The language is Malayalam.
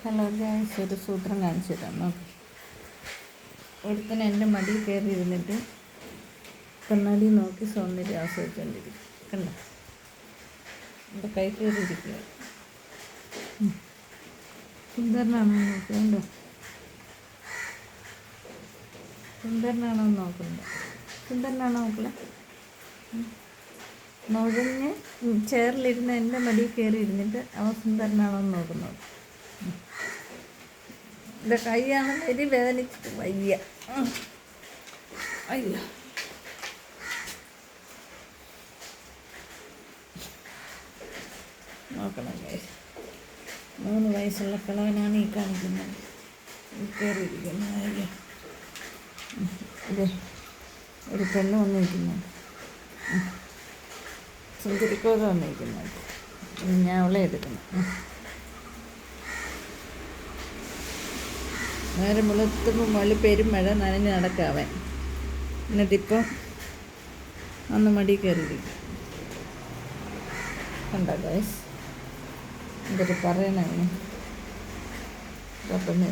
ഹലോ ഗൈസ്, ഒരു സൂത്രം കാണിച്ചു തരാം. നോക്ക്. ഒരുത്തൻ എൻ്റെ മടിയിൽ കയറി ഇരുന്നിട്ട് കണ്ണാടി നോക്കി സൗന്ദര്യം ആസ്വദിച്ചുകൊണ്ടിരിക്കും. കണ്ടോ? എൻ്റെ കൈ കയറിയിരിക്കുക. സുന്ദരനാണോ നോക്കുക? കണ്ടോ? സുന്ദരനാണോ നോക്കുന്നത്? സുന്ദരനാണോ നോക്കില്ല? നുഴഞ്ഞ് ചെയറിലിരുന്ന് എൻ്റെ മടിയിൽ കയറി ഇരുന്നിട്ട് അവൻ സുന്ദരനാണോ എന്ന് നോക്കുന്നത്. എൻ്റെ കൈയാണെന്ന് എരി വേദനിച്ചിട്ട് വയ്യ. അയ്യോ, നോക്കണം ഗൈസ്. 3 വയസ്സുള്ള കിളവനാണ് ഈ കാണിക്കുന്നത്, കയറിയിരിക്കുന്നത്. അയ്യോ, ഇതേ ഒരു പെണ്ണ് വന്നിരിക്കുന്നുണ്ട്, സുന്ദരിക്കോത വന്നിരിക്കുന്നുണ്ട്. ഞാൻ അവളെ എടുക്കണം. നേരെ വെളുത്തുമ്പോൾ മഴ പെരുമഴ നനഞ്ഞ് നടക്കാവൻ. എന്നിട്ടിപ്പം അന്ന് മടി കയറിയിരിക്കും. കണ്ടോ ഗൈസ്? എന്തൊരു പറയണേ. അപ്പം